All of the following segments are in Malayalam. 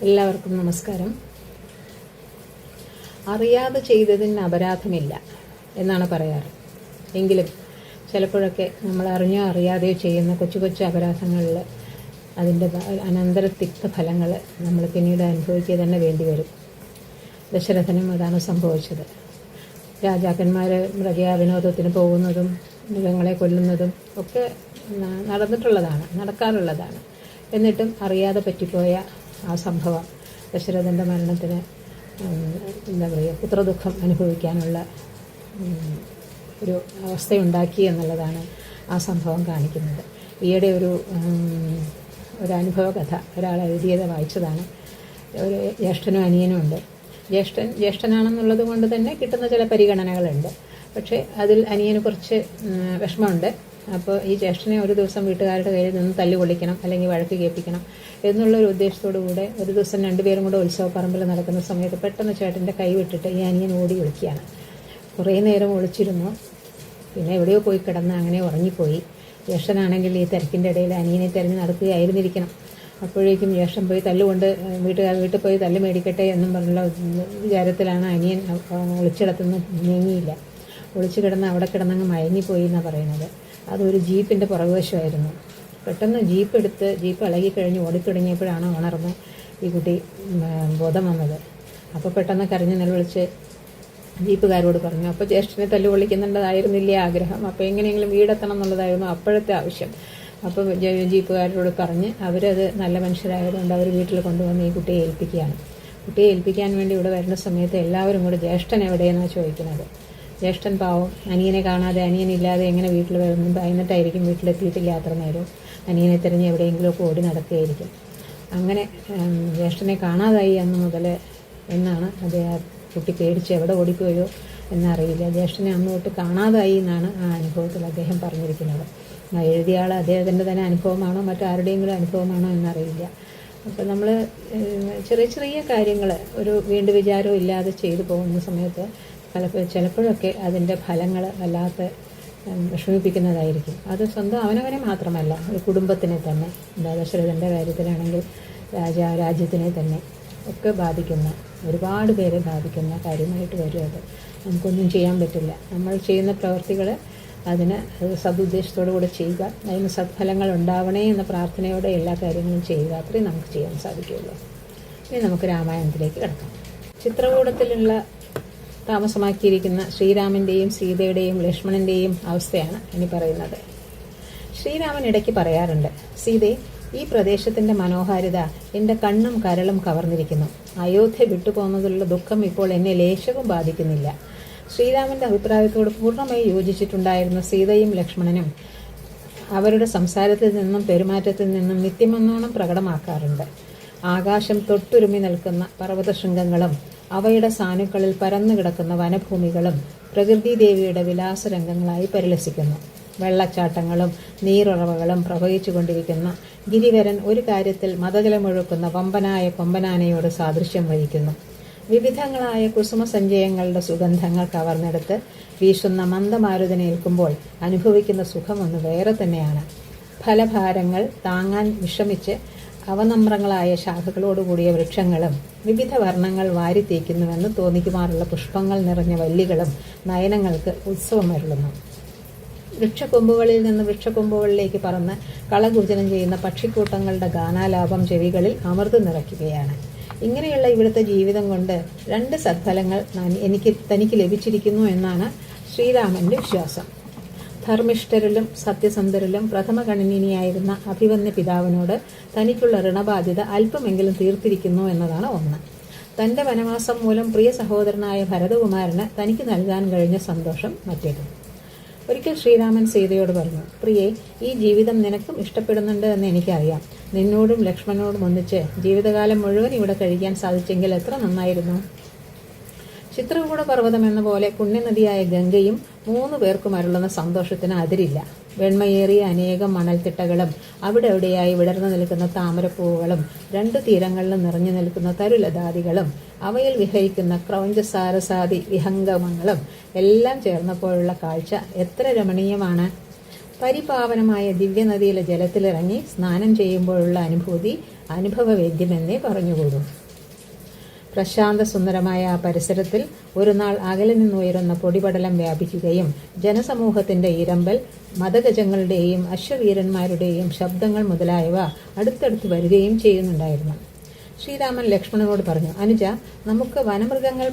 എല്ലാവർക്കും നമസ്കാരം. അറിയാതെ ചെയ്തതിന് അപരാധമില്ല എന്നാണ് പറയാറ്. എങ്കിലും ചിലപ്പോഴൊക്കെ നമ്മൾ അറിഞ്ഞോ അറിയാതെയോ ചെയ്യുന്ന കൊച്ചു കൊച്ചു അപരാധങ്ങളിൽ അതിൻ്റെ അനന്തര തിക്തഫലങ്ങൾ നമ്മൾ പിന്നീട് അനുഭവിക്കുക തന്നെ വേണ്ടി വരും. ദശരഥനും അതാണ് സംഭവിച്ചത്. രാജാക്കന്മാർ മൃഗവിനോദത്തിന് പോകുന്നതും മൃഗങ്ങളെ കൊല്ലുന്നതും ഒക്കെ നടക്കാറുള്ളതാണ്. എന്നിട്ടും അറിയാതെ പറ്റിപ്പോയ ആ സംഭവം ദശരഥൻ്റെ മരണത്തിന് പുത്രദുഃഖം അനുഭവിക്കാനുള്ള ഒരു അവസ്ഥയുണ്ടാക്കി എന്നുള്ളതാണ് ആ സംഭവം കാണിക്കുന്നത്. ഈയിടെ ഒരു അനുഭവ കഥ ഒരാൾ എഴുതിയത് വായിച്ചതാണ്. ഒരു ജ്യേഷ്ഠനും അനിയനും ഉണ്ട്. ജ്യേഷ്ഠനാണെന്നുള്ളത് കൊണ്ട് തന്നെ കിട്ടുന്ന ചില പരിഗണനകളുണ്ട്. പക്ഷേ അതിൽ അനിയന് കുറച്ച് വിഷമമുണ്ട്. അപ്പോൾ ഈ ജ്യേഷ്ഠനെ ഒരു ദിവസം വീട്ടുകാരുടെ കയ്യിൽ നിന്ന് തല്ലു കൊള്ളിക്കണം, അല്ലെങ്കിൽ വഴക്ക് കേൾപ്പിക്കണം എന്നുള്ളൊരു ഉദ്ദേശത്തോടു കൂടെ ഒരു ദിവസം രണ്ടുപേരും കൂടെ ഉത്സവപ്പറമ്പിൽ നടക്കുന്ന സമയത്ത് പെട്ടെന്ന് ചേട്ടൻ്റെ കൈ വിട്ടിട്ട് ഈ അനിയൻ ഓടി ഒളിക്കുകയാണ്. കുറേ നേരം ഒളിച്ചിരുന്നു. പിന്നെ എവിടെയോ പോയി കിടന്ന് അങ്ങനെ ഉറങ്ങിപ്പോയി. ജ്യേഷ്ഠനാണെങ്കിൽ ഈ തിരക്കിൻ്റെ ഇടയിൽ അനിയനെ തിരഞ്ഞ് നടക്കുകയായിരുന്നിരിക്കണം. അപ്പോഴേക്കും ജ്യേഷ്ഠൻ പോയി തല്ലുകൊണ്ട് വീട്ടിൽ പോയി തല്ല് മേടിക്കട്ടെ എന്നും പറഞ്ഞുള്ള വിചാരത്തിലാണ് അനിയൻ ഒളിച്ചിടത്തുനിന്ന് നീങ്ങിയില്ല. ഒളിച്ചു കിടന്ന് അവിടെ കിടന്നങ്ങ് മയങ്ങിപ്പോയി എന്നാണ് പറയുന്നത്. അതൊരു ജീപ്പിൻ്റെ പുറകുവശമായിരുന്നു. പെട്ടെന്ന് ജീപ്പ് ഇളകിക്കഴിഞ്ഞ് ഓടിത്തുടങ്ങിയപ്പോഴാണ് ഉണർന്ന് ഈ കുട്ടി ബോധം വന്നത്. അപ്പോൾ പെട്ടെന്ന് കരഞ്ഞ് നിലവിളിച്ച് ജീപ്പുകാരോട് പറഞ്ഞു. അപ്പോൾ ജ്യേഷ്ഠനെ തല്ലുകൊള്ളിക്കുന്നുള്ളതായിരുന്നില്ലേ ആഗ്രഹം, അപ്പോൾ എങ്ങനെയെങ്കിലും വീടെത്തണം എന്നുള്ളതായിരുന്നു അപ്പോഴത്തെ ആവശ്യം. അപ്പോൾ ജീപ്പുകാരോട് പറഞ്ഞ് അവരത് നല്ല മനുഷ്യരായതുകൊണ്ട് അവർ വീട്ടിൽ കൊണ്ടുവന്ന് ഈ കുട്ടിയെ ഏൽപ്പിക്കുകയാണ്. കുട്ടിയെ ഏൽപ്പിക്കാൻ വേണ്ടി ഇവിടെ വരുന്ന സമയത്ത് എല്ലാവരും കൂടെ ജ്യേഷ്ഠൻ എവിടെയെന്നാണ് ചോദിക്കുന്നത്. ജ്യേഷ്ഠൻ പാവം അനിയനെ കാണാതെ, അനിയനില്ലാതെ എങ്ങനെ വീട്ടിൽ വരുന്നു എന്നിട്ടായിരിക്കും വീട്ടിലെത്തിയിട്ടില്ല അത്ര നേരവും. അനിയനെ തിരഞ്ഞ് എവിടെയെങ്കിലുമൊക്കെ ഓടി നടക്കുകയായിരിക്കും. അങ്ങനെ ജ്യേഷ്ഠനെ കാണാതായി അന്ന് മുതൽ എന്നാണ് ആ കുട്ടി പേടിച്ച് എവിടെ ഓടിപ്പോയോ എന്നറിയില്ല. ജ്യേഷ്ഠനെ അന്ന് തൊട്ട് കാണാതായി എന്നാണ് ആ അനുഭവത്തിൽ അദ്ദേഹം പറഞ്ഞിരിക്കുന്നത്. എഴുതിയ ആൾ അദ്ദേഹത്തിൻ്റെ തന്നെ അനുഭവമാണോ മറ്റാരുടെയെങ്കിലും അനുഭവമാണോ എന്നറിയില്ല. അപ്പോൾ നമ്മൾ ചെറിയ ചെറിയ കാര്യങ്ങൾ ഒരു വീണ്ടും വിചാരവും ഇല്ലാതെ ചെയ്തു പോകുന്ന സമയത്ത് ചിലപ്പോഴൊക്കെ അതിൻ്റെ ഫലങ്ങൾ വല്ലാത്ത വിഷമിപ്പിക്കുന്നതായിരിക്കും. അത് സ്വന്തം അവനവനെ മാത്രമല്ല, ഒരു കുടുംബത്തിനെ തന്നെ, ദശരഥൻ്റെ കാര്യത്തിലാണെങ്കിൽ രാജ്യത്തിനെ തന്നെ ഒക്കെ ബാധിക്കുന്ന, ഒരുപാട് പേരെ ബാധിക്കുന്ന കാര്യമായിട്ട് വരും. അത് നമുക്കൊന്നും ചെയ്യാൻ പറ്റില്ല. നമ്മൾ ചെയ്യുന്ന പ്രവൃത്തികൾ അതിന് സദുദ്ദേശത്തോടു കൂടെ ചെയ്യുക, അതിന് സത്ഫലങ്ങൾ ഉണ്ടാവണേ എന്ന പ്രാർത്ഥനയോടെ എല്ലാ കാര്യങ്ങളും ചെയ്യുക. അത്രയും നമുക്ക് ചെയ്യാൻ സാധിക്കുള്ളൂ. ഇനി നമുക്ക് രാമായണത്തിലേക്ക് കിടക്കാം. ചിത്രകൂടത്തിലുള്ള താമസമാക്കിയിരിക്കുന്ന ശ്രീരാമൻ്റെയും സീതയുടെയും ലക്ഷ്മണൻ്റെയും അവസ്ഥയാണ് ഇനി പറയുന്നത്. ശ്രീരാമൻ ഇടയ്ക്ക് പറയാറുണ്ട്, സീതേ, ഈ പ്രദേശത്തിൻ്റെ മനോഹാരിത എൻ്റെ കണ്ണും കരളും കവർന്നിരിക്കുന്നു. അയോധ്യ വിട്ടുപോകുന്നതിലുള്ള ദുഃഖം ഇപ്പോൾ എന്നെ ലേശവും ബാധിക്കുന്നില്ല. ശ്രീരാമൻ്റെ അഭിപ്രായത്തോട് പൂർണ്ണമായി യോജിച്ചിട്ടുണ്ടായിരുന്ന സീതയും ലക്ഷ്മണനും അവരുടെ സംസാരത്തിൽ നിന്നും പെരുമാറ്റത്തിൽ നിന്നും നിത്യമെന്നോണം പ്രകടമാക്കാറുണ്ട്. ആകാശം തൊട്ടുരുമി നിൽക്കുന്ന പർവ്വതശൃംഗങ്ങളും അവയുടെ സാനുക്കളിൽ പരന്നു കിടക്കുന്ന വനഭൂമികളും പ്രകൃതി ദേവിയുടെ വിലാസരംഗങ്ങളായി പരിലസിക്കുന്നു. വെള്ളച്ചാട്ടങ്ങളും നീരുറവകളും പ്രവഹിച്ചു കൊണ്ടിരിക്കുന്ന ഗിരിവരൻ ഒരു കാര്യത്തിൽ മതജലമൊഴുക്കുന്ന വമ്പനായ കൊമ്പനാനയോട് സാദൃശ്യം വഹിക്കുന്നു. വിവിധങ്ങളായ കുസുമസഞ്ചയങ്ങളുടെ സുഗന്ധങ്ങൾ കവർന്നെടുത്ത് വീശുന്ന മന്ദമാരുതനേൽക്കുമ്പോൾ അനുഭവിക്കുന്ന സുഖമൊന്ന് വേറെ തന്നെയാണ്. ഫലഭാരങ്ങൾ താങ്ങാൻ വിഷമിച്ച് അവനമ്രങ്ങളായ ശാഖകളോടുകൂടിയ വൃക്ഷങ്ങളും വിവിധ വർണ്ണങ്ങൾ വാരിത്തേക്കുന്നുവെന്ന് തോന്നിക്കുമാറുള്ള പുഷ്പങ്ങൾ നിറഞ്ഞ വല്ലികളും നയനങ്ങൾക്ക് ഉത്സവമരുളുന്നു. വൃക്ഷക്കൊമ്പുകളിൽ നിന്ന് വൃക്ഷക്കൊമ്പുകളിലേക്ക് പറന്ന് കളകൂജനം ചെയ്യുന്ന പക്ഷിക്കൂട്ടങ്ങളുടെ ഗാനാലാപം ചെവികളിൽ അമൃത് നിറയ്ക്കുകയാണ്. ഇങ്ങനെയുള്ള ഇവിടുത്തെ ജീവിതം കൊണ്ട് രണ്ട് സദ്ഫലങ്ങൾ തനിക്ക് ലഭിച്ചിരിക്കുന്നു എന്നാണ് ശ്രീരാമന്റെ വിശ്വാസം. ധർമ്മിഷ്ഠരിലും സത്യസന്ധരിലും പ്രഥമഗണനീയായിരുന്ന അഭിമന്യ പിതാവിനോട് തനിക്കുള്ള ഋണബാധ്യത അല്പമെങ്കിലും തീർത്തിരിക്കുന്നു എന്നതാണ് ഒന്ന്. തൻ്റെ വനവാസം മൂലം പ്രിയ സഹോദരനായ ഭരതകുമാരന് തനിക്ക് നൽകാൻ കഴിഞ്ഞ സന്തോഷം മറ്റേതും. ഒരിക്കൽ ശ്രീരാമൻ സീതയോട് പറഞ്ഞു, പ്രിയേ, ഈ ജീവിതം നിനക്കും ഇഷ്ടപ്പെടുന്നുണ്ട് എന്ന് എനിക്കറിയാം. നിന്നോടും ലക്ഷ്മണനോടും ഒന്നിച്ച് ജീവിതകാലം മുഴുവൻ ഇവിടെ കഴിക്കാൻ സാധിച്ചെങ്കിൽ എത്ര നന്നായിരുന്നു. ചിത്രകൂട പർവ്വതം എന്ന പോലെ പുണ്യനദിയായ ഗംഗയും 3 പേർക്കും അരുളുന്ന സന്തോഷത്തിന് അതിരില്ല. വെണ്മയേറിയ അനേകം മണൽത്തിട്ടകളും അവിടെ എവിടെയായി വിടർന്നു നിൽക്കുന്ന താമരപ്പൂവുകളും 2 തീരങ്ങളിലും നിറഞ്ഞു നിൽക്കുന്ന തരുലതാദികളും അവയിൽ വിഹരിക്കുന്ന ക്രൗഞ്ചസാരസാദി വിഹംഗമങ്ങളും എല്ലാം ചേർന്നപ്പോഴുള്ള കാഴ്ച എത്ര രമണീയമാണ്. പരിപാവനമായ ദിവ്യനദിയിലെ ജലത്തിലിറങ്ങി സ്നാനം ചെയ്യുമ്പോഴുള്ള അനുഭൂതി അനുഭവവേദ്യമെന്നേ പറഞ്ഞുകൂടൂ. പ്രശാന്ത സുന്ദരമായ ആ പരിസരത്തിൽ ഒരു നാൾ അകലെ നിന്നുയരുന്ന പൊടിപടലം വ്യാപിക്കുകയും ജനസമൂഹത്തിന്റെ ഇരമ്പൽ, മതഗജങ്ങളുടെയും അശ്വവീരന്മാരുടെയും ശബ്ദങ്ങൾ മുതലായവ അടുത്തടുത്ത് വരികയും ചെയ്യുന്നുണ്ടായിരുന്നു. ശ്രീരാമൻ ലക്ഷ്മണനോട് പറഞ്ഞു, അനുജ, നമുക്ക് വനമൃഗങ്ങൾ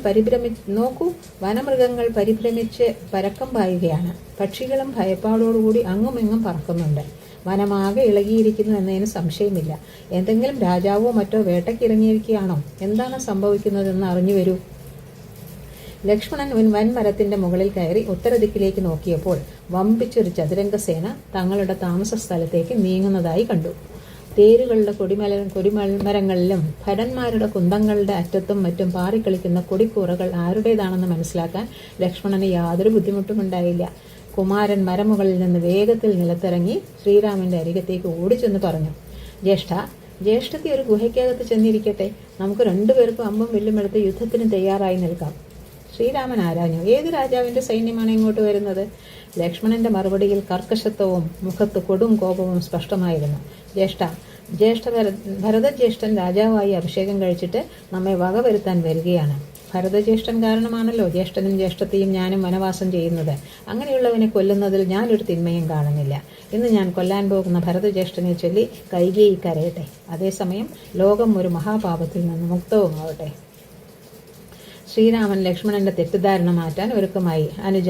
പരിഭ്രമിച്ച് പരക്കം പായുകയാണ്. പക്ഷികളും ഭയപ്പാടോടുകൂടി അങ്ങുമിങ്ങും പറക്കുന്നുണ്ട്. വനമാകെ ഇളകിയിരിക്കുന്നു എന്നതിന് സംശയമില്ല. എന്തെങ്കിലും രാജാവോ മറ്റോ വേട്ടയ്ക്കിറങ്ങിയിരിക്കുകയാണോ? എന്താണ് സംഭവിക്കുന്നതെന്ന് അറിഞ്ഞു വരൂ. ലക്ഷ്മണൻ വൻമരത്തിന്റെ മുകളിൽ കയറി ഉത്തരദിക്കിലേക്ക് നോക്കിയപ്പോൾ വമ്പിച്ചൊരു ചതുരംഗസേന തങ്ങളുടെ താമസ സ്ഥലത്തേക്ക് നീങ്ങുന്നതായി കണ്ടു. തേരുകളുടെ കൊടിമരങ്ങളിലും ഭടന്മാരുടെ കുന്തങ്ങളുടെ അറ്റത്തും മറ്റും പാറിക്കളിക്കുന്ന കൊടിക്കൂറകൾ ആരുടേതാണെന്ന് മനസ്സിലാക്കാൻ ലക്ഷ്മണന് യാതൊരു ബുദ്ധിമുട്ടുമുണ്ടായില്ല. കുമാരൻ മരമുകളിൽ നിന്ന് വേഗത്തിൽ നിലത്തിറങ്ങി ശ്രീരാമന്റെ അരികത്തേക്ക് ഓടിച്ചെന്ന് പറഞ്ഞു, ജ്യേഷ്ഠത്തി ഒരു ഗുഹയ്ക്കകത്ത് ചെന്നിരിക്കട്ടെ. നമുക്ക് രണ്ടുപേർക്കും അമ്പും വില്ലുമെടുത്ത് യുദ്ധത്തിന് തയ്യാറായി നിൽക്കാം. ശ്രീരാമൻ ആരാഞ്ഞു, ഏത് രാജാവിന്റെ സൈന്യമാണ് ഇങ്ങോട്ട് വരുന്നത്? ലക്ഷ്മണന്റെ മറുപടിയിൽ കർക്കശത്വവും മുഖത്ത് കൊടും കോപവും സ്പഷ്ടമായിരുന്നു. ഭരതജ്യേഷ്ഠൻ രാജാവായി അഭിഷേകം കഴിച്ചിട്ട് നമ്മെ വകവരുത്താൻ വരികയാണ്. ഭരതജ്യേഷ്ഠൻ കാരണമാണല്ലോ ജ്യേഷ്ഠനും ജ്യേഷ്ഠത്തെയും ഞാനും വനവാസം ചെയ്യുന്നത്. അങ്ങനെയുള്ളവനെ കൊല്ലുന്നതിൽ ഞാനൊരു തിന്മയും കാണുന്നില്ല. ഇന്ന് ഞാൻ കൊല്ലാൻ പോകുന്ന ഭരതജ്യേഷ്ഠനെ ചൊല്ലി കൈകേയി കരയട്ടെ. അതേസമയം ലോകം ഒരു മഹാപാപത്തിൽ നിന്ന് മുക്തവുമാവട്ടെ. ശ്രീരാമൻ ലക്ഷ്മണന്റെ തെറ്റിദ്ധാരണ മാറ്റാൻ ഒരുക്കമായി. അനുജ,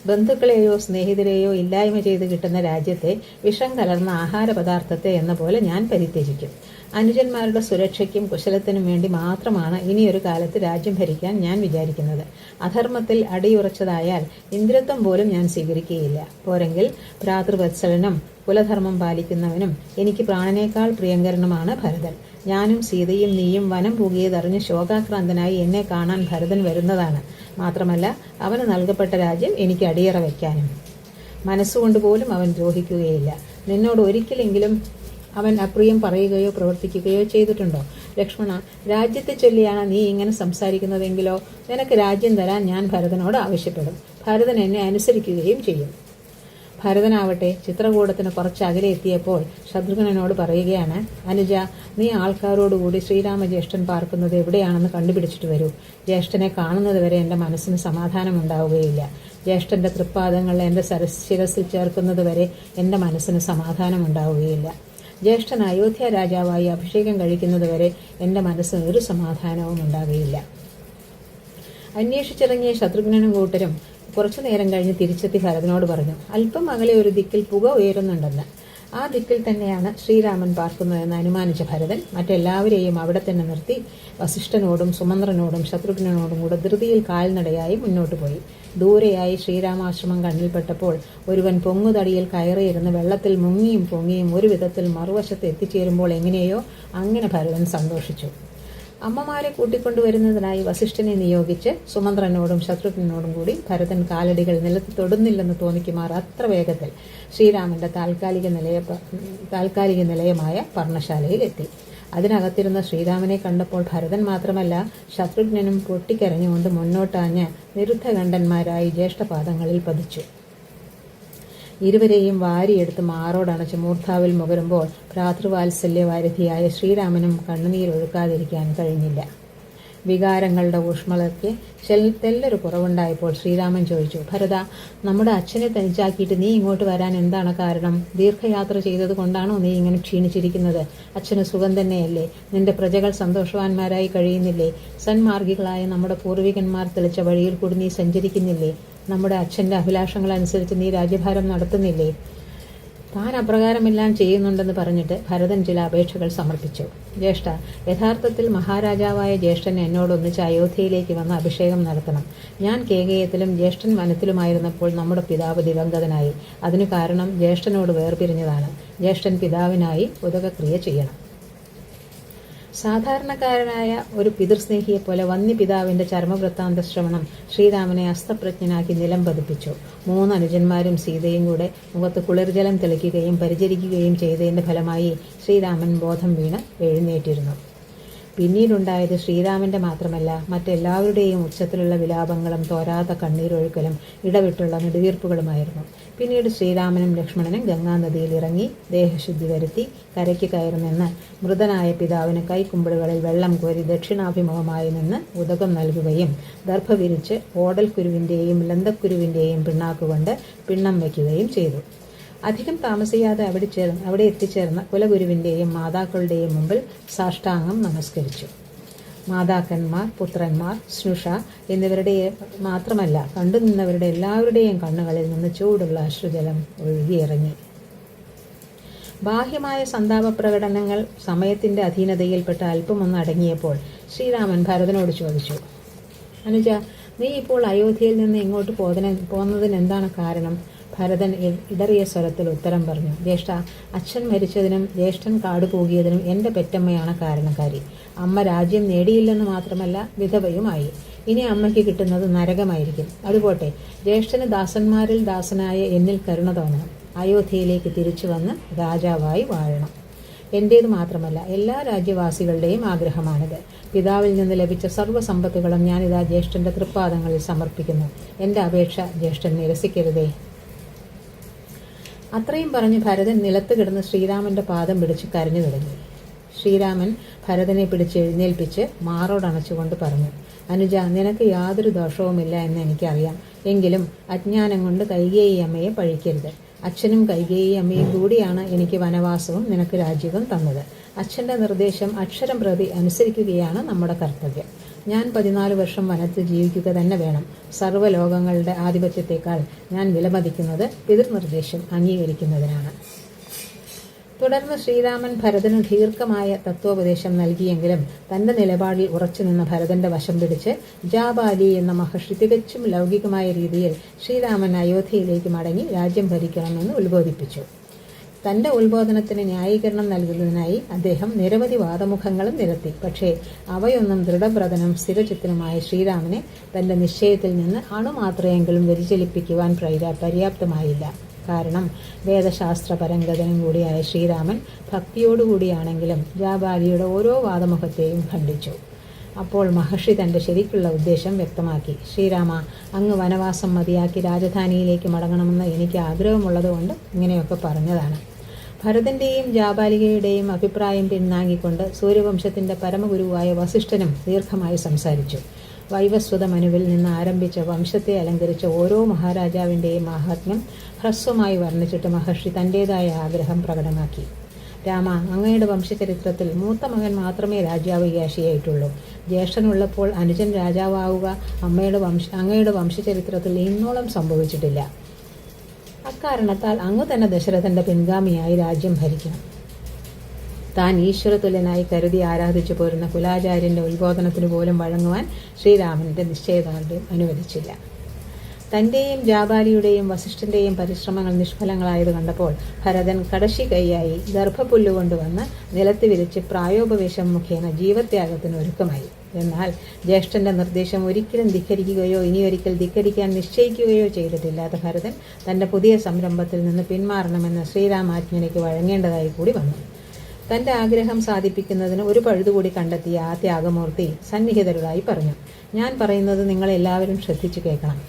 ബന്ധുക്കളെയോ സ്നേഹിതരെയോ ഇല്ലായ്മ ചെയ്ത് കിട്ടുന്ന രാജ്യത്തെ വിഷം കലർന്ന ആഹാര പദാർത്ഥത്തെ എന്ന പോലെ ഞാൻ പരിത്യജിക്കും. അനുജന്മാരുടെ സുരക്ഷയ്ക്കും കുശലത്തിനും വേണ്ടി മാത്രമാണ് ഇനിയൊരു കാലത്ത് രാജ്യം ഭരിക്കാൻ ഞാൻ വിചാരിക്കുന്നത്. അധർമ്മത്തിൽ അടിയുറച്ചതായാൽ ഇന്ദ്രത്വം പോലും ഞാൻ സ്വീകരിക്കുകയില്ല. പോരെങ്കിൽ ഭ്രാതൃവത്സലനും കുലധർമ്മം പാലിക്കുന്നവനും എനിക്ക് പ്രാണനേക്കാൾ പ്രിയങ്കരനുമാണ് ഭരതൻ. ഞാനും സീതയും നീയും വനം പൂകിയതറിഞ്ഞ് ശോകാക്രാന്തനായി എന്നെ കാണാൻ ഭരതൻ വരുന്നതാണ്. മാത്രമല്ല, അവന് നൽകപ്പെട്ട രാജ്യം എനിക്ക് അടിയറ വയ്ക്കാനും. മനസ്സുകൊണ്ട് പോലും അവൻ ദ്രോഹിക്കുകയില്ല. നിന്നോട് ഒരിക്കലെങ്കിലും അവൻ അപ്രിയം പറയുകയോ പ്രവർത്തിക്കുകയോ ചെയ്തിട്ടുണ്ടോ? ലക്ഷ്മണ, രാജ്യത്തെ ചൊല്ലിയാണ് നീ ഇങ്ങനെ സംസാരിക്കുന്നതെങ്കിലോ നിനക്ക് രാജ്യം തരാൻ ഞാൻ ഭരതനോട് ആവശ്യപ്പെടും. ഭരതൻ എന്നെ അനുസരിക്കുകയും ചെയ്യും. ഭരതനാവട്ടെ ചിത്രകൂടത്തിന് കുറച്ച് അകലെ എത്തിയപ്പോൾ ശത്രുഘ്നനോട് പറയുകയാണ്, അനുജ, നീ ആൾക്കാരോടുകൂടി ശ്രീരാമജ്യേഷ്ഠൻ പാർക്കുന്നത് എവിടെയാണെന്ന് കണ്ടുപിടിച്ചിട്ട് വരൂ. ജ്യേഷ്ഠനെ കാണുന്നത് വരെ എൻ്റെ മനസ്സിന് സമാധാനം ഉണ്ടാവുകയില്ല. ജ്യേഷ്ഠന്റെ തൃപ്പാദങ്ങൾ എൻ്റെ ശിരസിൽ ചേർക്കുന്നത് വരെ എൻ്റെ മനസ്സിന് സമാധാനം ഉണ്ടാവുകയില്ല. ജ്യേഷ്ഠൻ അയോധ്യ രാജാവായി അഭിഷേകം കഴിക്കുന്നതുവരെ എൻ്റെ മനസ്സിന് ഒരു സമാധാനവും ഉണ്ടാകുകയില്ല. അന്വേഷിച്ചിറങ്ങിയ ശത്രുഘ്നനും കൂട്ടരും കുറച്ചു നേരം കഴിഞ്ഞ് തിരിച്ചെത്തി ഭരതനോട് പറഞ്ഞു, അല്പം അകലെ ഒരു ദിക്കിൽ പുക ഉയരുന്നുണ്ടെന്ന്. ആ ദിക്കിൽ തന്നെയാണ് ശ്രീരാമൻ പാർക്കുന്നതെന്ന് അനുമാനിച്ച ഭരതൻ മറ്റെല്ലാവരെയും അവിടെ തന്നെ നിർത്തി വസിഷ്ഠനോടും സുമന്ത്രനോടും ശത്രുഘ്നനോടും കൂടെ ധൃതിയിൽ കാൽനടയായി മുന്നോട്ട് പോയി. ദൂരെയായി ശ്രീരാമാശ്രമം കണ്ണിൽപ്പെട്ടപ്പോൾ ഒരുവൻ പൊങ്ങുതടിയിൽ കയറിയിരുന്ന് വെള്ളത്തിൽ മുങ്ങിയും പൊങ്ങിയും ഒരു വിധത്തിൽ മറുവശത്ത് എത്തിച്ചേരുമ്പോൾ എങ്ങനെയോ അങ്ങനെ ഭരതൻ സന്തോഷിച്ചു. അമ്മമാരെ കൂട്ടിക്കൊണ്ടുവരുന്നതിനായി വസിഷ്ഠനെ നിയോഗിച്ച് സുമന്ത്രനോടും ശത്രുഘ്നനോടും കൂടി ഭരതൻ കാലടികൾ നിലത്ത് തൊടുന്നില്ലെന്ന് തോന്നിക്കുമാർ അത്ര വേഗത്തിൽ ശ്രീരാമന്റെ താൽക്കാലിക നിലയമായ പർണശാലയിൽ എത്തി. അതിനകത്തിരുന്ന ശ്രീരാമനെ കണ്ടപ്പോൾ ഭരതൻ മാത്രമല്ല ശത്രുഘ്നനും പൊട്ടിക്കരഞ്ഞുകൊണ്ട് മുന്നോട്ടാഞ്ഞ് നിരുദ്ധകണ്ഠന്മാരായി ജ്യേഷ്ഠപാദങ്ങളിൽ പതിച്ചു. ഇരുവരെയും വാരിയെടുത്ത് മാറോടണച്ച് മൂർധാവിൽ മുകരുമ്പോൾ ഭ്രാതൃവാത്സല്യവാരിധിയായ ശ്രീരാമനും കണ്ണുനീരൊഴുക്കാതിരിക്കാൻ കഴിഞ്ഞില്ല. വികാരങ്ങളുടെ ഊഷ്മളയ്ക്ക് തെല്ലൊരു കുറവുണ്ടായപ്പോൾ ശ്രീരാമൻ ചോദിച്ചു, ഭരത, നമ്മുടെ അച്ഛനെ തനിച്ചാക്കിയിട്ട് നീ ഇങ്ങോട്ട് വരാൻ എന്താണ് കാരണം? ദീർഘയാത്ര ചെയ്തത് കൊണ്ടാണോ നീ ഇങ്ങനെ ക്ഷീണിച്ചിരിക്കുന്നത്? അച്ഛന് സുഖം തന്നെയല്ലേ? നിന്റെ പ്രജകൾ സന്തോഷവാന്മാരായി കഴിയുന്നില്ലേ? സന്മാർഗികളായ നമ്മുടെ പൂർവികന്മാർ തെളിച്ച വഴിയിൽ കൂടി നീ സഞ്ചരിക്കുന്നില്ലേ? നമ്മുടെ അച്ഛന്റെ അഭിലാഷങ്ങളനുസരിച്ച് നീ രാജ്യഭാരം നടത്തുന്നില്ലേ? താൻ അപ്രകാരമെല്ലാം ചെയ്യുന്നുണ്ടെന്ന് പറഞ്ഞിട്ട് ഭരതൻ ചില അപേക്ഷകൾ സമർപ്പിച്ചു. ജ്യേഷ്ഠ, യഥാർത്ഥത്തിൽ മഹാരാജാവായ ജ്യേഷ്ഠൻ എന്നോടൊന്നിച്ച് അയോധ്യയിലേക്ക് വന്ന് അഭിഷേകം നടത്തണം. ഞാൻ കേകയത്തിലും ജ്യേഷ്ഠൻ വനത്തിലുമായിരുന്നപ്പോൾ നമ്മുടെ പിതാവ് ദിവംഗതനായി. അതിനു കാരണം ജ്യേഷ്ഠനോട് വേർപിരിഞ്ഞതാണ്. ജ്യേഷ്ഠൻ പിതാവിനായി ഉദകക്രിയ ചെയ്യണം. സാധാരണക്കാരനായ ഒരു പിതൃസ്നേഹിയെപ്പോലെ വന്യപിതാവിന്റെ ചർമ്മവൃത്താന്ത ശ്രവണം ശ്രീരാമനെ അസ്തപ്രജ്ഞനാക്കി നിലം പതിപ്പിച്ചു. 3 അനുജന്മാരും സീതയും കൂടെ മുഖത്ത് കുളിർജലം തെളിക്കുകയും പരിചരിക്കുകയും ചെയ്തതിന്റെ ഫലമായി ശ്രീരാമൻ ബോധം വീണ് എഴുന്നേറ്റിരുന്നു. പിന്നീടുണ്ടായത് ശ്രീരാമന്റെ മാത്രമല്ല മറ്റെല്ലാവരുടെയും ഉച്ചത്തിലുള്ള വിലാപങ്ങളും തോരാത്ത കണ്ണീരൊഴുക്കലും ഇടവിട്ടുള്ള നെടുവീർപ്പുകളുമായിരുന്നു. പിന്നീട് ശ്രീരാമനും ലക്ഷ്മണനും ഗംഗാനദിയിൽ ഇറങ്ങി ദേഹശുദ്ധി വരുത്തി കരയ്ക്ക് കയറുമെന്ന് മൃതനായ പിതാവിന് കൈക്കുമ്പിളുകളിൽ വെള്ളം കോരി ദക്ഷിണാഭിമുഖമായി നിന്ന് ഉദകം നൽകുകയും ദർഭ വിരിച്ച് ഓടൽക്കുരുവിൻ്റെയും ലന്തക്കുരുവിൻ്റെയും പിണ്ണാക്കുകൊണ്ട് പിണ്ണം വയ്ക്കുകയും ചെയ്തു. അധികം താമസിയാതെ അവിടെ എത്തിച്ചേർന്ന കുലഗുരുവിൻ്റെയും മാതാക്കളുടെയും മുമ്പിൽ സാഷ്ടാംഗം നമസ്കരിച്ചു. മാതാക്കന്മാർ, പുത്രന്മാർ, സ്നുഷ എന്നിവരുടെ മാത്രമല്ല കണ്ടുനിന്നവരുടെ എല്ലാവരുടെയും കണ്ണുകളിൽ നിന്ന് ചൂടുള്ള അശ്രുജലം ഒഴുകിയിറങ്ങി. ബാഹ്യമായ സന്താപ പ്രകടനങ്ങൾ സമയത്തിന്റെ അധീനതയിൽപ്പെട്ട് അല്പമൊന്ന് അടങ്ങിയപ്പോൾ ശ്രീരാമൻ ഭരതനോട് ചോദിച്ചു, അനുജ, നീ ഇപ്പോൾ അയോധ്യയിൽ നിന്ന് ഇങ്ങോട്ട് പോന്നതിന് എന്താണ് കാരണം? ഭരതൻ ഇടറിയ സ്വരത്തിൽ ഉത്തരം പറഞ്ഞു, ജ്യേഷ്ഠ, അച്ഛൻ മരിച്ചതിനും ജ്യേഷ്ഠൻ കാട് പോകിയതിനും എൻ്റെ പെറ്റമ്മയാണ് കാരണക്കാരി. അമ്മ രാജ്യം നേടിയില്ലെന്ന് മാത്രമല്ല വിധവയുമായി. ഇനി അമ്മയ്ക്ക് കിട്ടുന്നത് നരകമായിരിക്കും. അതുപോട്ടെ, ജ്യേഷ്ഠന് ദാസന്മാരിൽ ദാസനായ എന്നിൽ കരുണ തോന്നണം. അയോധ്യയിലേക്ക് തിരിച്ചു വന്ന് രാജാവായി വാഴണം. എൻ്റേത് മാത്രമല്ല എല്ലാ രാജ്യവാസികളുടെയും ആഗ്രഹമാണിത്. പിതാവിൽ നിന്ന് ലഭിച്ച സർവ്വസമ്പത്തുകളും ഞാനിതാ ജ്യേഷ്ഠന്റെ തൃപ്പാദങ്ങളിൽ സമർപ്പിക്കുന്നു. എൻ്റെ അപേക്ഷ ജ്യേഷ്ഠൻ നിരസിക്കരുതേ. അത്രയും പറഞ്ഞ് ഭരതൻ നിലത്ത് കിടന്ന് ശ്രീരാമന്റെ പാദം പിടിച്ച് കരഞ്ഞു തുടങ്ങി. ശ്രീരാമൻ ഭരതനെ പിടിച്ച് എഴുന്നേൽപ്പിച്ച് മാറോടണച്ചുകൊണ്ട് പറഞ്ഞു, അനുജ, നിനക്ക് യാതൊരു ദോഷവുമില്ല എന്ന് എനിക്കറിയാം. എങ്കിലും അജ്ഞാനം കൊണ്ട് കൈകേയി അമ്മയെ പഴിക്കരുത്. അച്ഛനും കൈകേയി അമ്മയും കൂടിയാണ് എനിക്ക് വനവാസവും നിനക്ക് രാജ്യവും തന്നത്. അച്ഛൻ്റെ നിർദ്ദേശം അക്ഷരം പ്രതി അനുസരിക്കുകയാണ് നമ്മുടെ കർത്തവ്യം. ഞാൻ 14 വർഷം വനത്തിൽ ജീവിക്കുക തന്നെ വേണം. സർവ്വലോകങ്ങളുടെ ആധിപത്യത്തെക്കാൾ ഞാൻ വിലമതിക്കുന്നത് പിതൃനിർദ്ദേശം അംഗീകരിക്കുന്നതിനാണ്. തുടർന്ന് ശ്രീരാമൻ ഭരതന് ദീർഘമായ തത്വോപദേശം നൽകിയെങ്കിലും തന്റെ നിലപാടിൽ ഉറച്ചുനിന്ന ഭരതന്റെ വശം പിടിച്ച് ജാബാലി എന്ന മഹർഷി തികച്ചും ലൗകികമായ രീതിയിൽ ശ്രീരാമൻ അയോധ്യയിലേക്ക് മടങ്ങി രാജ്യം ഭരിക്കണമെന്ന് ഉത്ബോധിപ്പിച്ചു. തന്റെ ഉത്ബോധനത്തിന് ന്യായീകരണം നൽകുന്നതിനായി അദ്ദേഹം നിരവധി വാദമുഖങ്ങളും നിരത്തി. പക്ഷേ അവയൊന്നും ദൃഢവ്രതനും സ്ഥിരചിത്തനുമായ ശ്രീരാമനെ തന്റെ നിശ്ചയത്തിൽ നിന്ന് അണുമാത്രയെങ്കിലും വ്യതിചലിപ്പിക്കുവാൻ പര്യാപ്തമായില്ല. കാരണം വേദശാസ്ത്ര പരംഗതനും കൂടിയായ ശ്രീരാമൻ ഭക്തിയോടുകൂടിയാണെങ്കിലും ജാബാലിയുടെ ഓരോ വാദമുഖത്തെയും ഖണ്ഡിച്ചു. അപ്പോൾ മഹർഷി തന്റെ ശരിക്കുള്ള ഉദ്ദേശം വ്യക്തമാക്കി. ശ്രീരാമ, അങ്ങ് വനവാസം മതിയാക്കി രാജധാനിയിലേക്ക് മടങ്ങണമെന്ന് എനിക്ക് ആഗ്രഹമുള്ളതുകൊണ്ട് ഇങ്ങനെയൊക്കെ പറഞ്ഞതാണ്. ഭരതന്റെയും ജാബാലികയുടെയും അഭിപ്രായം പിന്നാങ്ങിക്കൊണ്ട് സൂര്യവംശത്തിന്റെ പരമഗുരുവായ വസിഷ്ഠനും ദീർഘമായി സംസാരിച്ചു. വൈവസ്വത മനുവിൽ നിന്ന് ആരംഭിച്ച വംശത്തെ അലങ്കരിച്ച ഓരോ മഹാരാജാവിൻ്റെയും മാഹാത്മ്യം ഹ്രസ്വമായി വർണ്ണിച്ചിട്ട് മഹർഷി തൻ്റേതായ ആഗ്രഹം പ്രകടമാക്കി. രാമ, അങ്ങയുടെ വംശചരിത്രത്തിൽ മൂത്ത മകൻ മാത്രമേ രാജ്യാവകാശിയായിട്ടുള്ളൂ. ജ്യേഷ്ഠനുള്ളപ്പോൾ അനുജൻ രാജാവാവുക അങ്ങയുടെ വംശചരിത്രത്തിൽ ഇന്നോളം സംഭവിച്ചിട്ടില്ല. അക്കാരണത്താൽ അങ്ങ് തന്നെ ദശരഥന്റെ പിൻഗാമിയായി രാജ്യം ഭരിക്കണം. താൻ ഈശ്വരതുല്യനായി കരുതി ആരാധിച്ചു പോരുന്ന കുലാചാര്യന്റെ ഉത്ബോധനത്തിനു പോലും വഴങ്ങുവാൻ ശ്രീരാമന്റെ നിശ്ചയദാർഢ്യം അനുവദിച്ചില്ല. തന്റെയും ജാബാലിയുടെയും വസിഷ്ഠന്റെയും പരിശ്രമങ്ങൾ നിഷ്ഫലങ്ങളായത് കണ്ടപ്പോൾ ഭരതൻ കടശി കൈയായി ഗർഭപുല്ലുകൊണ്ടുവന്ന് നിലത്ത് വിരിച്ച് പ്രായോപവേശം മുഖേന ജീവത്യാഗത്തിന് ഒരുക്കമായി. എന്നാൽ ജ്യേഷ്ഠന്റെ നിർദ്ദേശം ഒരിക്കലും ധിക്കരിക്കുകയോ ഇനിയൊരിക്കൽ ധിക്കരിക്കാൻ നിശ്ചയിക്കുകയോ ചെയ്തിട്ടില്ലാത്ത ഭരതൻ തന്റെ പുതിയ സംരംഭത്തിൽ നിന്ന് പിന്മാറണമെന്ന് ശ്രീരാമാജ്ഞനയ്ക്ക് വഴങ്ങേണ്ടതായി കൂടി വന്നു. തന്റെ ആഗ്രഹം സാധിപ്പിക്കുന്നതിന് ഒരു പഴുതുകൂടി കണ്ടെത്തിയ ആ ത്യാഗമൂർത്തി സന്നിഹിതരുമായി പറഞ്ഞു, ഞാൻ പറയുന്നത് നിങ്ങളെല്ലാവരും ശ്രദ്ധിച്ചു കേൾക്കണം.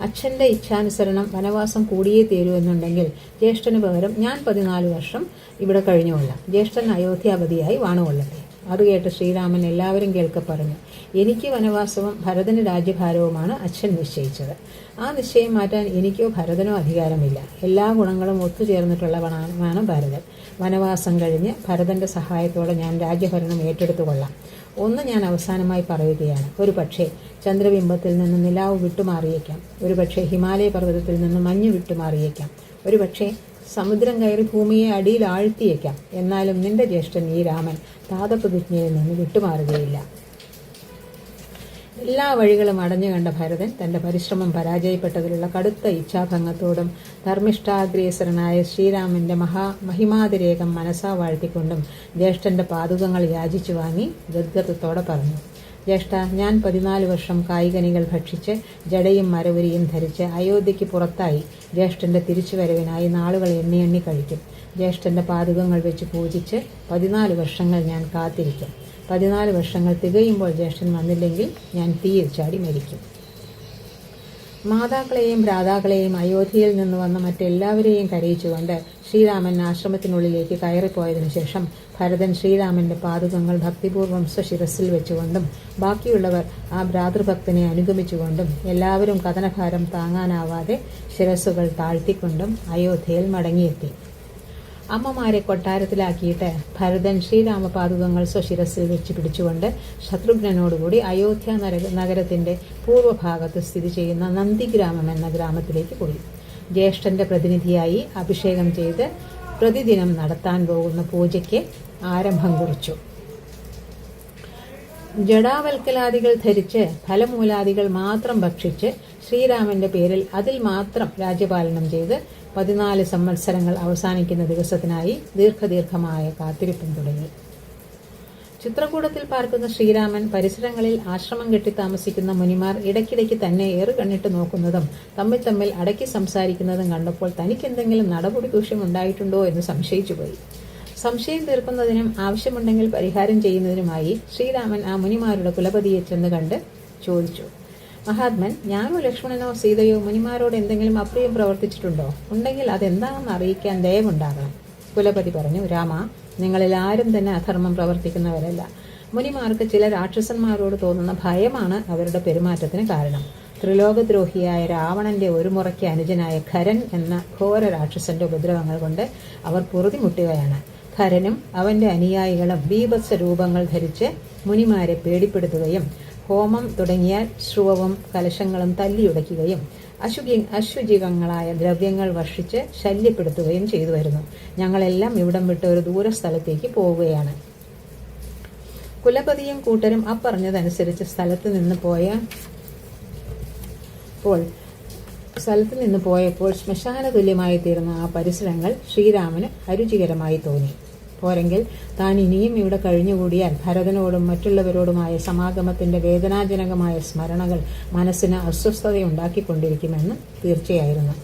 അച്ഛന്റെ ഇച്ഛാനുസരണം വനവാസം കൂടിയേ തീരൂ എന്നുണ്ടെങ്കിൽ ജ്യേഷ്ഠന് പകരം ഞാൻ 14 വർഷം ഇവിടെ കഴിഞ്ഞുകൊള്ളാം. ജ്യേഷ്ഠൻ അയോധ്യാപതിയായി വാണുകൊള്ളട്ടെ. അത് കേട്ട് ശ്രീരാമൻ എല്ലാവരും കേൾക്കെ പറഞ്ഞു, എനിക്ക് വനവാസവും ഭരതന് രാജ്യഭാരവുമാണ് അച്ഛൻ നിശ്ചയിച്ചത്. ആ നിശ്ചയം മാറ്റാൻ എനിക്കോ ഭരതനോ അധികാരമില്ല. എല്ലാ ഗുണങ്ങളും ഒത്തുചേർന്നിട്ടുള്ളവനാണ് ഭരതൻ. വനവാസം കഴിഞ്ഞ് ഭരതന്റെ സഹായത്തോടെ ഞാൻ രാജ്യഭരണം ഏറ്റെടുത്തുകൊള്ളാം. ഒന്ന് ഞാൻ അവസാനമായി പറയുകയാണ്. ഒരു പക്ഷേ ചന്ദ്രബിംബത്തിൽ നിന്ന് നിലാവ് വിട്ടുമാറിയേക്കാം. ഒരു പക്ഷേ ഹിമാലയ പർവ്വതത്തിൽ നിന്ന് മഞ്ഞ് വിട്ടുമാറിയേക്കാം. ഒരു പക്ഷേ സമുദ്രം കയറി ഭൂമിയെ അടിയിൽ ആഴ്ത്തിയേക്കാം. എന്നാലും നിന്റെ ജ്യേഷ്ഠൻ ഈ രാമൻ താതപ്രതിജ്ഞയിൽ നിന്ന് വിട്ടുമാറുകയില്ല. എല്ലാ വഴികളും അടഞ്ഞു കണ്ട ഭരതൻ തന്റെ പരിശ്രമം പരാജയപ്പെട്ടതിലുള്ള കടുത്ത ഇച്ഛാഭംഗത്തോടും ധർമ്മിഷ്ഠാഗ്രേസരനായ ശ്രീരാമന്റെ മഹിമാതിരേകം മനസ്സാ വാഴ്ത്തിക്കൊണ്ടും ജ്യേഷ്ഠന്റെ പാദുകങ്ങൾ യാചിച്ചു വാങ്ങി ഗദ്ഗതത്തോടെ പറഞ്ഞു, ജ്യേഷ്ഠ, ഞാൻ 14 വർഷം കായികനികൾ ഭക്ഷിച്ച് ജടയും മരവുരിയും ധരിച്ച് അയോധ്യയ്ക്ക് പുറത്തായി ജ്യേഷ്ഠന്റെ തിരിച്ചുവരവിനായി നാളുകൾ എണ്ണി കഴിക്കും. ജ്യേഷ്ഠന്റെ പാദുകങ്ങൾ വെച്ച് പൂജിച്ച് 14 വർഷങ്ങൾ ഞാൻ കാത്തിരിക്കും. 14 വർഷങ്ങൾ തികയുമ്പോൾ ജ്യേഷ്ഠൻ വന്നില്ലെങ്കിൽ ഞാൻ തീയിൽ ചാടി മരിക്കും. മാതാക്കളെയും ഭ്രാതാക്കളെയും അയോധ്യയിൽ നിന്ന് വന്ന മറ്റെല്ലാവരെയും കരയിച്ചുകൊണ്ട് ശ്രീരാമൻ ആശ്രമത്തിനുള്ളിലേക്ക് കയറിപ്പോയതിനു ശേഷം ഭരതൻ ശ്രീരാമന്റെ പാദുകങ്ങൾ ഭക്തിപൂർവ്വം സ്വശിരസിൽ വെച്ചുകൊണ്ടും ബാക്കിയുള്ളവർ ആ ഭ്രാതൃഭക്തനെ അനുഗമിച്ചുകൊണ്ടും എല്ലാവരും കഥനഭാരം താങ്ങാനാവാതെ ശിരസ്സുകൾ താഴ്ത്തിക്കൊണ്ടും അയോധ്യയിൽ മടങ്ങിയെത്തി. അമ്മമാരെ കൊട്ടാരത്തിലാക്കിയിട്ട് ഭരതൻ ശ്രീരാമപാദുകങ്ങൾ സ്വശിരസിൽ വെച്ച് പിടിച്ചുകൊണ്ട് ശത്രുഘ്നനോടുകൂടി അയോധ്യ നഗരത്തിന്റെ പൂർവ്വഭാഗത്ത് സ്ഥിതി ചെയ്യുന്ന നന്ദിഗ്രാമം എന്ന ഗ്രാമത്തിലേക്ക് പോയി. ജ്യേഷ്ഠന്റെ പ്രതിനിധിയായി അഭിഷേകം ചെയ്ത് പ്രതിദിനം നടത്താൻ പോകുന്ന പൂജയ്ക്ക് ആരംഭം കുറിച്ചു. ജടാവൽക്കലാദികൾ ധരിച്ച് ഫലമൂലാദികൾ മാത്രം ഭക്ഷിച്ച് ശ്രീരാമന്റെ പേരിൽ അതിൽ മാത്രം രാജ്യപാലനം ചെയ്ത് 14 സംവത്സരങ്ങൾ അവസാനിക്കുന്ന ദിവസത്തിനായി ദീർഘമായ കാത്തിരിപ്പും തുടങ്ങി. ചിത്രകൂടത്തിൽ പാർക്കുന്ന ശ്രീരാമൻ പരിസരങ്ങളിൽ ആശ്രമം കെട്ടി താമസിക്കുന്ന മുനിമാർ ഇടയ്ക്കിടയ്ക്ക് തന്നെ ഏറുകണ്ണിട്ട് നോക്കുന്നതും തമ്മിൽ അടക്കി സംസാരിക്കുന്നതും കണ്ടപ്പോൾ തനിക്കെന്തെങ്കിലും നടപടി ദൂഷ്യം ഉണ്ടായിട്ടുണ്ടോ എന്ന് സംശയിച്ചുപോയി. സംശയം തീർക്കുന്നതിനും ആവശ്യമുണ്ടെങ്കിൽ പരിഹാരം ചെയ്യുന്നതിനുമായി ശ്രീരാമൻ ആ മുനിമാരുടെ കുലപതിയെ ചെന്ന് കണ്ട് ചോദിച്ചു, മഹാത്മൻ, ഞാനോ ലക്ഷ്മണനോ സീതയോ മുനിമാരോട് എന്തെങ്കിലും അപ്രിയം പ്രവർത്തിച്ചിട്ടുണ്ടോ? ഉണ്ടെങ്കിൽ അതെന്താണെന്ന് അറിയിക്കാൻ ദയവുണ്ടാകണം. കുലപതി പറഞ്ഞു, രാമ, നിങ്ങളിൽ ആരും തന്നെ അധർമ്മം പ്രവർത്തിക്കുന്നവരല്ല. മുനിമാർക്ക് ചില രാക്ഷസന്മാരോട് തോന്നുന്ന ഭയമാണ് അവരുടെ പെരുമാറ്റത്തിന് കാരണം. ത്രിലോകദ്രോഹിയായ രാവണന്റെ ഒരു മുറയ്ക്ക് അനുജനായ ഖരൻ എന്ന ഘോര രാക്ഷസന്റെ ഉപദ്രവങ്ങൾ കൊണ്ട് അവർ പൊറുതിമുട്ടുകയാണ്. ഖരനും അവന്റെ അനുയായികളും ബീഭത്സ രൂപങ്ങൾ ധരിച്ച് മുനിമാരെ പേടിപ്പെടുത്തുകയും ഹോമം തുടങ്ങിയ ശ്രുവവും കലശങ്ങളും തല്ലിയുടയ്ക്കുകയും അശുചികങ്ങളായ ദ്രവ്യങ്ങൾ വർഷിച്ച് ശല്യപ്പെടുത്തുകയും ചെയ്തു വരുന്നു. ഞങ്ങളെല്ലാം ഇവിടം വിട്ട് ഒരു ദൂരസ്ഥലത്തേക്ക് പോവുകയാണ്. കുലപതിയും കൂട്ടരും അപ്പറഞ്ഞതനുസരിച്ച് സ്ഥലത്ത് നിന്ന് പോയപ്പോൾ ശ്മശാന തുല്യമായി തീർന്ന ആ പരിസരങ്ങൾ ശ്രീരാമന് അരുചികരമായി തോന്നി. പോരെങ്കിൽ താൻ ഇനിയും ഇവിടെ കഴിഞ്ഞുകൂടിയാൽ ഭരതനോടും മറ്റുള്ളവരോടുമായ സമാഗമത്തിന്റെ വേദനാജനകമായ സ്മരണകൾ മനസ്സിന് അസ്വസ്ഥതയുണ്ടാക്കിക്കൊണ്ടിരിക്കുമെന്ന് തീർച്ചയായിരുന്നു.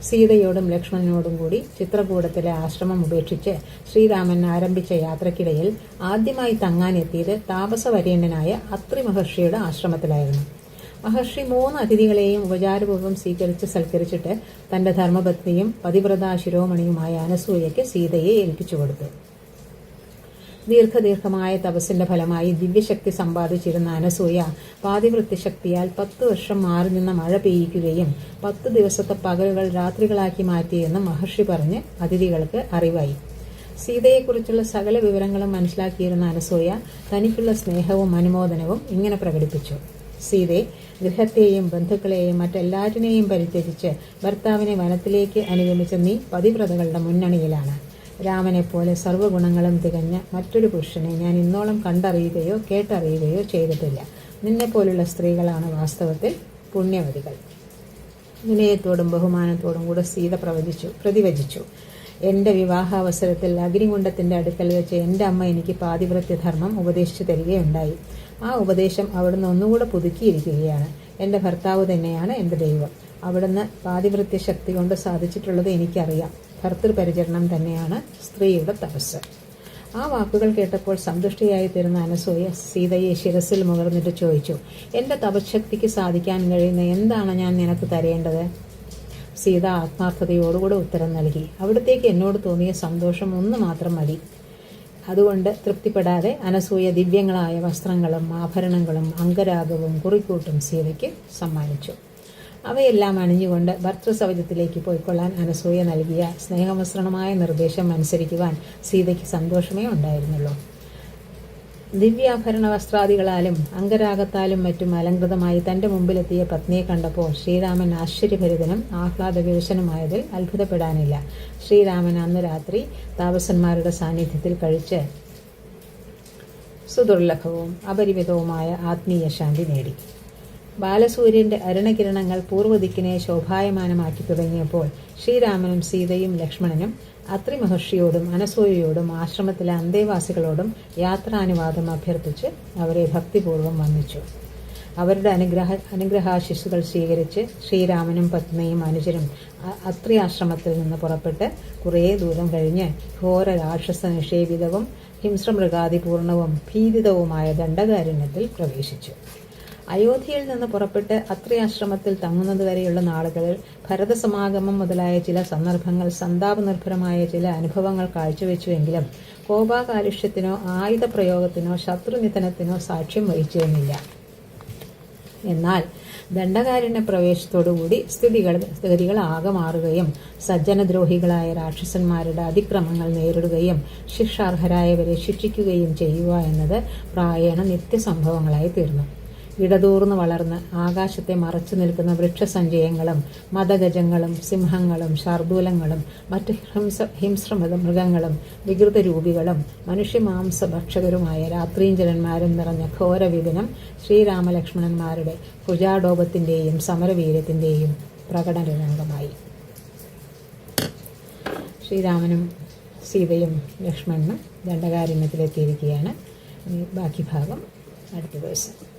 സീതയോടും ലക്ഷ്മണനോടും കൂടി ചിത്രകൂടത്തിലെ ആശ്രമം ഉപേക്ഷിച്ച് ശ്രീരാമൻ ആരംഭിച്ച യാത്രക്കിടയിൽ ആദ്യമായി തങ്ങാനെത്തിയത് താപസവരേണ്യനായ അത്രി മഹർഷിയുടെ ആശ്രമത്തിലായിരുന്നു. മഹർഷി 3 അതിഥികളെയും ഉപചാരപൂർവ്വം സ്വീകരിച്ച് സൽക്കരിച്ചിട്ട് തന്റെ ധർമ്മപത്നിയും പതിവ്രതാ ശിരോമണിയുമായ അനസൂയയ്ക്ക് സീതയെ ഏൽപ്പിച്ചു കൊടുത്തു. ദീർഘമായ തപസ്സിന്റെ ഫലമായി ദിവ്യശക്തി സമ്പാദിച്ചിരുന്ന അനസൂയ പാതിവൃത്യശക്തിയാൽ 10 വർഷം മാറി നിന്ന മഴ പെയ്യിക്കുകയും 10 ദിവസത്തെ പകലുകൾ രാത്രികളാക്കി മാറ്റിയെന്ന് മഹർഷി പറഞ്ഞ് അതിഥികൾക്ക് അറിവായി. സീതയെക്കുറിച്ചുള്ള സകല വിവരങ്ങളും മനസ്സിലാക്കിയിരുന്ന അനസൂയ തനിക്കുള്ള സ്നേഹവും അനുമോദനവും ഇങ്ങനെ പ്രകടിപ്പിച്ചു. സീതയെ, ഗൃഹത്തെയും ബന്ധുക്കളെയും മറ്റെല്ലാറ്റിനെയും പരിത്യജിച്ച് ഭർത്താവിനെ വനത്തിലേക്ക് അനുഗമിച്ച നീ പതിവ്രതകളുടെ മുന്നണിയിലാണ്. രാമനെപ്പോലെ സർവ്വഗുണങ്ങളും തികഞ്ഞ മറ്റൊരു പുരുഷനെ ഞാൻ ഇന്നോളം കണ്ടറിയുകയോ കേട്ടറിയുകയോ ചെയ്തിട്ടില്ല. നിന്നെപ്പോലുള്ള സ്ത്രീകളാണ് വാസ്തവത്തിൽ പുണ്യവതികൾ. വിനയത്തോടും ബഹുമാനത്തോടും കൂടെ സീത പ്രതിവചിച്ചു. എന്റെ വിവാഹാവസരത്തിൽ അഗ്നികുണ്ഡത്തിന്റെ അടുക്കൽ വെച്ച് എന്റെ അമ്മ എനിക്ക് പാതിവ്രത്യധർമ്മം ഉപദേശിച്ചു തരികയുണ്ടായി. ആ ഉപദേശം അവിടുന്ന് ഒന്നുകൂടെ പുതുക്കിയിരിക്കുകയാണ്. എന്റെ ഭർത്താവ് തന്നെയാണ് എന്റെ ദൈവം. അവിടുന്ന് പാതിവൃത്യ ശക്തി കൊണ്ട് സാധിച്ചിട്ടുള്ളത് എനിക്കറിയാം. ഭർത്തൃപരിചരണം തന്നെയാണ് സ്ത്രീയുടെ തപസ്. ആ വാക്കുകൾ കേട്ടപ്പോൾ സന്തുഷ്ടിയായി തീർന്ന അനസൂയ സീതയെ ശിരസിൽ മുകർന്നിട്ട് ചോദിച്ചു, എന്റെ തപശക്തിക്ക് സാധിക്കാൻ കഴിയുന്ന എന്താണ് ഞാൻ നിനക്ക് തരേണ്ടത്? സീത ആത്മാർത്ഥതയോടുകൂടെ ഉത്തരം നൽകി, അവിടത്തേക്ക് എന്നോട് തോന്നിയ സന്തോഷം ഒന്ന് മാത്രം മതി. അതുകൊണ്ട് തൃപ്തിപ്പെടാതെ അനസൂയ ദിവ്യങ്ങളായ വസ്ത്രങ്ങളും ആഭരണങ്ങളും അംഗരാഗവും കുറിക്കൂട്ടും സീതയ്ക്ക് സമ്മാനിച്ചു. അവയെല്ലാം അണിഞ്ഞുകൊണ്ട് ഭർത്തൃസൗജത്തിലേക്ക് പോയിക്കൊള്ളാൻ അനസൂയ നൽകിയ സ്നേഹമിശ്രണമായ നിർദ്ദേശം അനുസരിക്കുവാൻ സീതയ്ക്ക് സന്തോഷമേ ഉണ്ടായിരുന്നുള്ളൂ. ദിവ്യാഭരണ വസ്ത്രാദികളാലും അംഗരാഗത്താലും മറ്റും അലങ്കൃതമായി തന്റെ മുമ്പിലെത്തിയ പത്നിയെ കണ്ടപ്പോൾ ശ്രീരാമൻ ആശ്ചര്യഭരിതനും ആഹ്ലാദവിവശനുമായതിൽ അത്ഭുതപ്പെടാനില്ല. ശ്രീരാമൻ അന്ന് രാത്രി താപസന്മാരുടെ സാന്നിധ്യത്തിൽ കഴിച്ച് സുദുർലഭവും അപരിമിതവുമായ ആത്മീയ ശാന്തി നേടി. ബാലസൂര്യന്റെ അരുണകിരണങ്ങൾ പൂർവ്വദിക്കിനെ ശോഭായമാനമാക്കി തുടങ്ങിയപ്പോൾ ശ്രീരാമനും സീതയും ലക്ഷ്മണനും അത്രി മഹർഷിയോടും അനസൂയയോടും ആശ്രമത്തിലെ അന്തേവാസികളോടും യാത്രാനുവാദം അഭ്യർത്ഥിച്ച് അവരെ ഭക്തിപൂർവ്വം വന്ദിച്ചു. അവരുടെ അനുഗ്രഹാശിസ്സുകൾ സ്വീകരിച്ച് ശ്രീരാമനും പത്നിയും അനുജരും അത്രി ആശ്രമത്തിൽ നിന്ന് പുറപ്പെട്ട് കുറേ ദൂരം കഴിഞ്ഞ് ഘോര രാക്ഷസ നിഷേവിതവും ഹിംസ്രമൃഗാതിപൂർണവും ഭീതിതവുമായ ദണ്ഡകാരണ്യത്തിൽ പ്രവേശിച്ചു. അയോധ്യയിൽ നിന്ന് പുറപ്പെട്ട് അത്രിയാശ്രമത്തിൽ തങ്ങുന്നതുവരെയുള്ള നാളുകളിൽ ഭരതസമാഗമം മുതലായ ചില സന്ദർഭങ്ങൾ സന്താപനിർഭരമായ ചില അനുഭവങ്ങൾ കാഴ്ചവെച്ചുവെങ്കിലും കോപാകാലുഷ്യത്തിനോ ആയുധപ്രയോഗത്തിനോ ശത്രുനിധനത്തിനോ സാക്ഷ്യം വഹിച്ചിരുന്നില്ല. എന്നാൽ ദണ്ഡകാരണ്യ പ്രവേശത്തോടുകൂടി സ്ഥിതികൾ ആകെ മാറുകയും സജ്ജനദ്രോഹികളായ രാക്ഷസന്മാരുടെ അതിക്രമങ്ങൾ നേരിടുകയും ശിക്ഷാർഹരായവരെ ശിക്ഷിക്കുകയും ചെയ്യുക എന്നത് പ്രായേണ നിത്യസംഭവങ്ങളായി തീർന്നു. ഇടതൂർന്ന് വളർന്ന് ആകാശത്തെ മറച്ചു നിൽക്കുന്ന വൃക്ഷസഞ്ചയങ്ങളും മദഗജങ്ങളും സിംഹങ്ങളും ശാർദൂലങ്ങളും മറ്റ് ഹിംസ്രമൃഗങ്ങളും വികൃതരൂപികളും മനുഷ്യമാംസഭക്ഷകരുമായ രാത്രീഞ്ചരന്മാരും നിറഞ്ഞ ഘോരവിപിനം ശ്രീരാമലക്ഷ്മണന്മാരുടെ കുജാഡോപത്തിൻ്റെയും സമരവീര്യത്തിൻ്റെയും പ്രകടനരംഗമായി. ശ്രീരാമനും സീതയും ലക്ഷ്മണനും ദണ്ഡകാരണ്യത്തിലെത്തിയിരിക്കുകയാണ്. ബാക്കി ഭാഗം അടുത്ത ദിവസം.